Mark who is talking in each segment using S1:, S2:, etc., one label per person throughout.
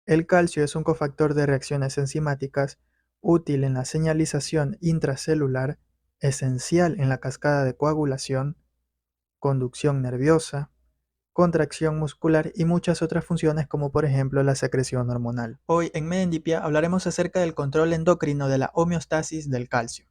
S1: El calcio es un cofactor de reacciones enzimáticas útil en la señalización intracelular, esencial en la cascada de coagulación, conducción nerviosa, contracción muscular y muchas otras funciones como por ejemplo la secreción hormonal. Hoy en Medendipia hablaremos acerca del control endocrino de la homeostasis del calcio.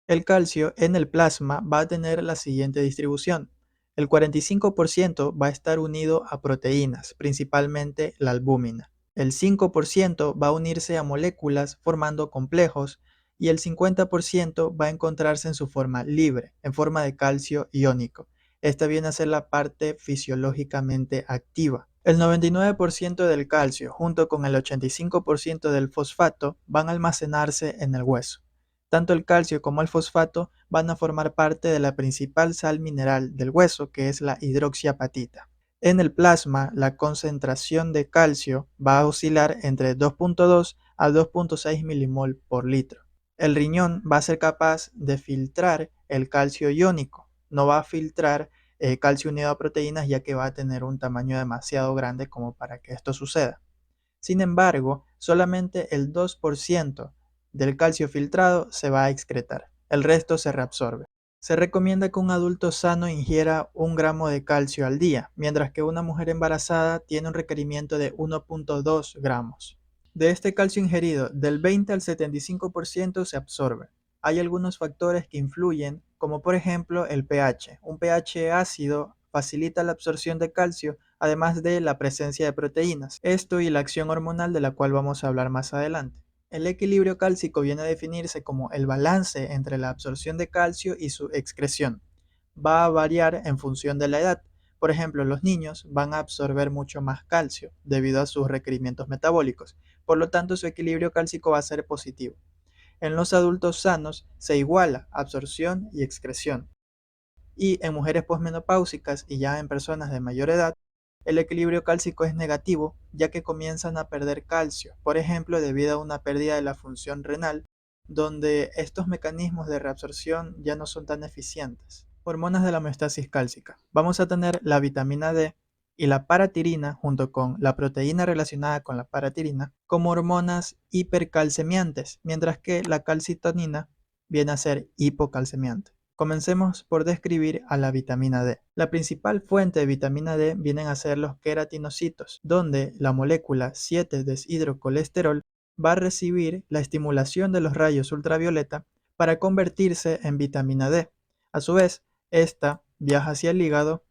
S1: El calcio en el plasma va a tener la siguiente distribución. El 45% va a estar unido a proteínas, principalmente la albúmina. El 5% va a unirse a moléculas formando complejos y el 50% va a encontrarse en su forma libre, en forma de calcio iónico. Esta viene a ser la parte fisiológicamente activa. El 99% del calcio junto con el 85% del fosfato van a almacenarse en el hueso. Tanto el calcio como el fosfato van a formar parte de la principal sal mineral del hueso, que es la hidroxiapatita. En el plasma, la concentración de calcio va a oscilar entre 2.2 a 2.6 milimol por litro. El riñón va a ser capaz de filtrar el calcio iónico, no va a filtrar calcio unido a proteínas, ya que va a tener un tamaño demasiado grande como para que esto suceda. Sin embargo, solamente el 2% del calcio filtrado se va a excretar, el resto se reabsorbe. Se recomienda que un adulto sano ingiera 1 gramo de calcio al día, mientras que una mujer embarazada tiene un requerimiento de 1.2 gramos. De este calcio ingerido, del 20 al 75% se absorbe. Hay algunos factores que influyen, como por ejemplo el pH. Un pH ácido facilita la absorción de calcio, además de la presencia de proteínas. Esto y la acción hormonal, de la cual vamos a hablar más adelante. El equilibrio cálcico viene a definirse como el balance entre la absorción de calcio y su excreción. Va a variar en función de la edad. Por ejemplo, los niños van a absorber mucho más calcio debido a sus requerimientos metabólicos. Por lo tanto, su equilibrio cálcico va a ser positivo. En los adultos sanos se iguala absorción y excreción. Y en mujeres posmenopáusicas y ya en personas de mayor edad, el equilibrio cálcico es negativo, ya que comienzan a perder calcio, por ejemplo, debido a una pérdida de la función renal, donde estos mecanismos de reabsorción ya no son tan eficientes. Hormonas de la homeostasis cálcica. Vamos a tener la vitamina D y la paratirina junto con la proteína relacionada con la paratirina como hormonas hipercalcemiantes, mientras que la calcitonina viene a ser hipocalcemiante. Comencemos por describir a la vitamina D. La principal fuente de vitamina D vienen a ser los queratinocitos, donde la molécula 7-deshidrocolesterol va a recibir la estimulación de los rayos ultravioleta para convertirse en vitamina D. A su vez, esta viaja hacia el hígado,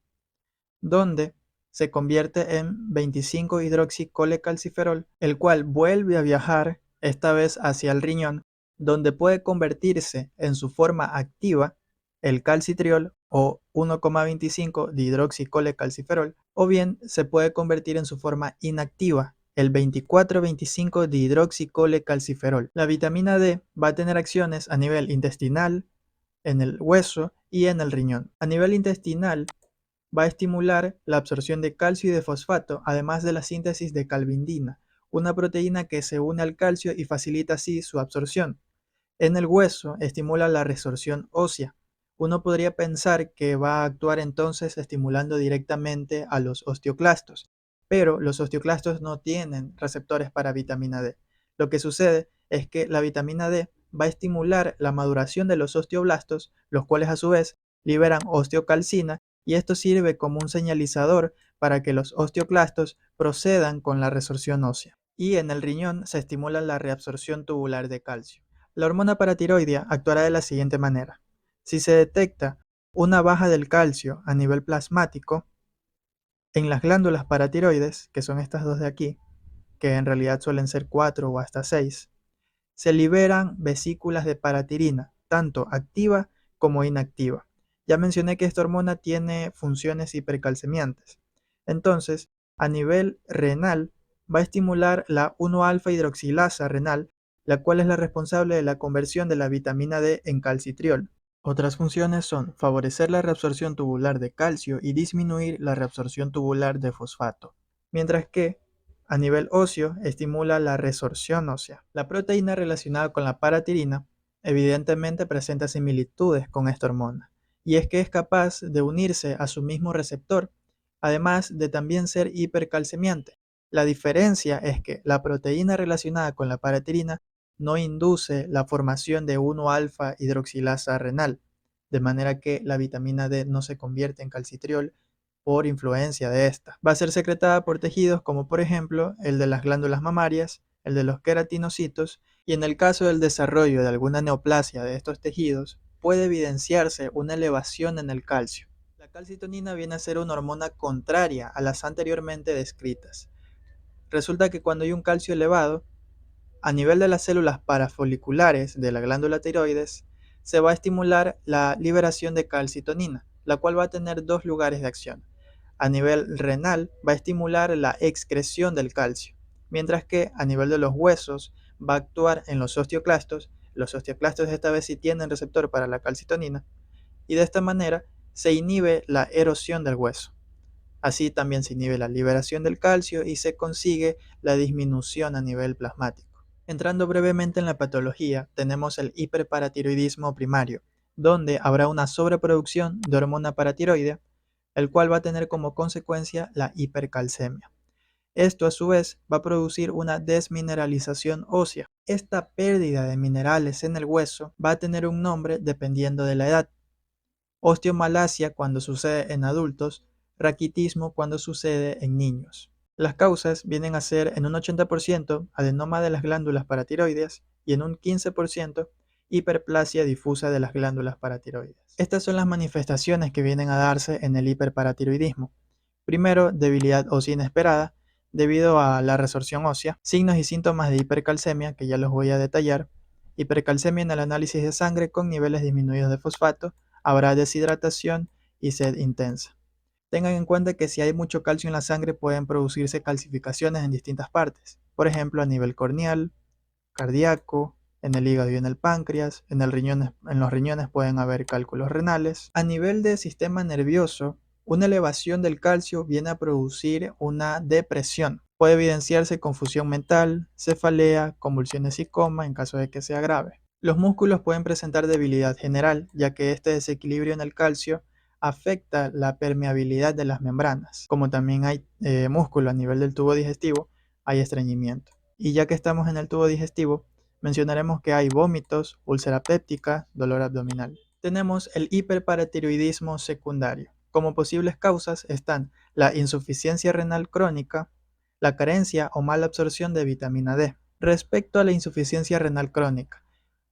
S1: donde se convierte en 25-hidroxicolecalciferol, el cual vuelve a viajar, esta vez hacia el riñón, donde puede convertirse en su forma activa, el calcitriol o 1,25 dihidroxicolecalciferol, o bien se puede convertir en su forma inactiva, el 24,25 dihidroxicolecalciferol. La vitamina D va a tener acciones a nivel intestinal, en el hueso y en el riñón. A nivel intestinal, va a estimular la absorción de calcio y de fosfato, además de la síntesis de calvindina, una proteína que se une al calcio y facilita así su absorción. En el hueso estimula la resorción ósea. Uno podría pensar que va a actuar entonces estimulando directamente a los osteoclastos, pero los osteoclastos no tienen receptores para vitamina D. Lo que sucede es que la vitamina D va a estimular la maduración de los osteoblastos, los cuales a su vez liberan osteocalcina, y esto sirve como un señalizador para que los osteoclastos procedan con la resorción ósea. Y en el riñón se estimula la reabsorción tubular de calcio. La hormona paratiroidea actuará de la siguiente manera. Si se detecta una baja del calcio a nivel plasmático en las glándulas paratiroides, que son estas dos de aquí, que en realidad suelen ser 4 o hasta 6, se liberan vesículas de paratirina, tanto activa como inactiva. Ya mencioné que esta hormona tiene funciones hipercalcemiantes. Entonces, a nivel renal, va a estimular la 1-alfa hidroxilasa renal, la cual es la responsable de la conversión de la vitamina D en calcitriol. Otras funciones son favorecer la reabsorción tubular de calcio y disminuir la reabsorción tubular de fosfato, mientras que a nivel óseo estimula la resorción ósea. La proteína relacionada con la paratirina evidentemente presenta similitudes con esta hormona, y es que es capaz de unirse a su mismo receptor, además de también ser hipercalcemiante. La diferencia es que la proteína relacionada con la paratirina no induce la formación de 1-alfa hidroxilasa renal, de manera que la vitamina D no se convierte en calcitriol por influencia de esta. Va a ser secretada por tejidos como por ejemplo el de las glándulas mamarias, el de los queratinocitos, y en el caso del desarrollo de alguna neoplasia de estos tejidos, puede evidenciarse una elevación en el calcio. La calcitonina viene a ser una hormona contraria a las anteriormente descritas. Resulta que cuando hay un calcio elevado, a nivel de las células parafoliculares de la glándula tiroides, se va a estimular la liberación de calcitonina, la cual va a tener dos lugares de acción. A nivel renal va a estimular la excreción del calcio, mientras que a nivel de los huesos va a actuar en los osteoclastos. Los osteoclastos esta vez sí tienen receptor para la calcitonina, y de esta manera se inhibe la erosión del hueso. Así también se inhibe la liberación del calcio y se consigue la disminución a nivel plasmático. Entrando brevemente en la patología, tenemos el hiperparatiroidismo primario, donde habrá una sobreproducción de hormona paratiroidea, el cual va a tener como consecuencia la hipercalcemia. Esto a su vez va a producir una desmineralización ósea. Esta pérdida de minerales en el hueso va a tener un nombre dependiendo de la edad. Osteomalacia cuando sucede en adultos, raquitismo cuando sucede en niños. Las causas vienen a ser en un 80% adenoma de las glándulas paratiroideas y en un 15% hiperplasia difusa de las glándulas paratiroideas. Estas son las manifestaciones que vienen a darse en el hiperparatiroidismo. Primero, debilidad ósea inesperada debido a la resorción ósea, signos y síntomas de hipercalcemia que ya los voy a detallar, hipercalcemia en el análisis de sangre con niveles disminuidos de fosfato, habrá deshidratación y sed intensa. Tengan en cuenta que si hay mucho calcio en la sangre pueden producirse calcificaciones en distintas partes, por ejemplo a nivel corneal, cardíaco, en el hígado y en el páncreas, en los riñones pueden haber cálculos renales. A nivel del sistema nervioso, una elevación del calcio viene a producir una depresión. Puede evidenciarse confusión mental, cefalea, convulsiones y coma en caso de que sea grave. Los músculos pueden presentar debilidad general, ya que este desequilibrio en el calcio afecta la permeabilidad de las membranas. Como también hay músculo a nivel del tubo digestivo, hay estreñimiento. Y ya que estamos en el tubo digestivo, mencionaremos que hay vómitos, úlcera péptica, dolor abdominal. Tenemos el hiperparatiroidismo secundario. Como posibles causas están la insuficiencia renal crónica, la carencia o mala absorción de vitamina D. Respecto a la insuficiencia renal crónica,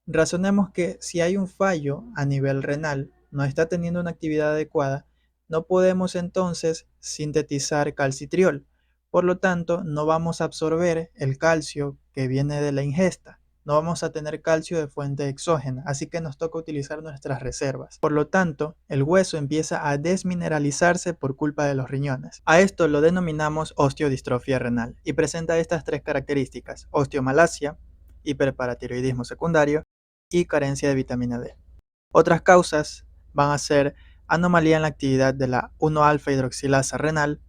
S1: razonemos que si hay un fallo a nivel renal, no está teniendo una actividad adecuada, no podemos entonces sintetizar calcitriol. Por lo tanto, no vamos a absorber el calcio que viene de la ingesta. No vamos a tener calcio de fuente exógena, así que nos toca utilizar nuestras reservas. Por lo tanto, el hueso empieza a desmineralizarse por culpa de los riñones. A esto lo denominamos osteodistrofia renal y presenta estas tres características: osteomalacia, hiperparatiroidismo secundario y carencia de vitamina D. Otras causas van a ser anomalía en la actividad de la 1-alfa hidroxilasa renal,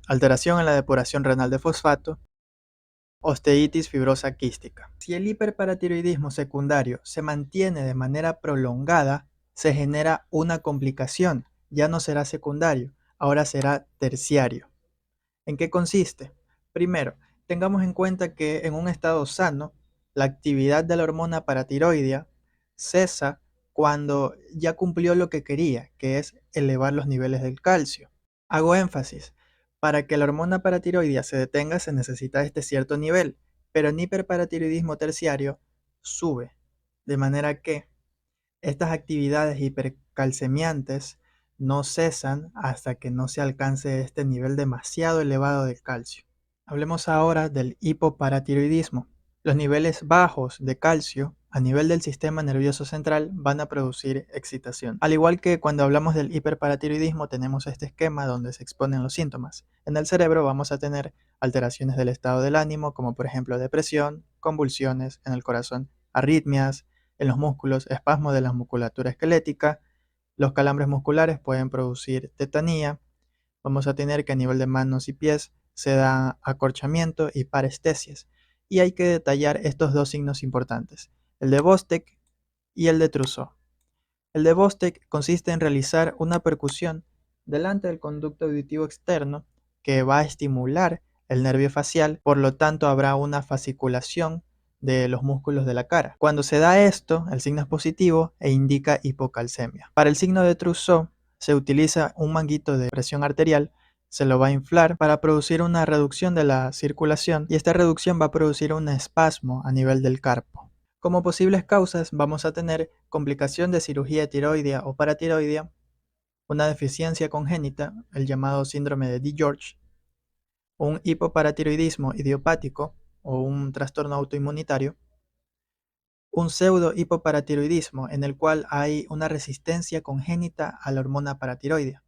S1: alteración en la depuración renal de fosfato, osteitis fibrosa quística. Si el hiperparatiroidismo secundario se mantiene de manera prolongada, se genera una complicación. Ya no será secundario, ahora será terciario. ¿En qué consiste? Primero, tengamos en cuenta que en un estado sano, la actividad de la hormona paratiroidea cesa cuando ya cumplió lo que quería, que es elevar los niveles del calcio. Hago énfasis, para que la hormona paratiroidea se detenga se necesita este cierto nivel, pero en hiperparatiroidismo terciario sube, de manera que estas actividades hipercalcemiantes no cesan hasta que no se alcance este nivel demasiado elevado de calcio. Hablemos ahora del hipoparatiroidismo. Los niveles bajos de calcio a nivel del sistema nervioso central van a producir excitación. Al igual que cuando hablamos del hiperparatiroidismo tenemos este esquema donde se exponen los síntomas. En el cerebro vamos a tener alteraciones del estado del ánimo, como por ejemplo depresión, convulsiones, en el corazón arritmias, en los músculos espasmo de la musculatura esquelética. Los calambres musculares pueden producir tetanía. Vamos a tener que a nivel de manos y pies se da acorchamiento y parestesias. Y hay que detallar estos dos signos importantes, el de Bostek y el de Trousseau. El de Bostek consiste en realizar una percusión delante del conducto auditivo externo que va a estimular el nervio facial, por lo tanto habrá una fasciculación de los músculos de la cara. Cuando se da esto, el signo es positivo e indica hipocalcemia. Para el signo de Trousseau se utiliza un manguito de presión arterial, se lo va a inflar para producir una reducción de la circulación y esta reducción va a producir un espasmo a nivel del carpo. Como posibles causas vamos a tener complicación de cirugía tiroidea o paratiroidea, una deficiencia congénita, el llamado síndrome de DiGeorge, un hipoparatiroidismo idiopático o un trastorno autoinmunitario, un pseudo hipoparatiroidismo en el cual hay una resistencia congénita a la hormona paratiroidea.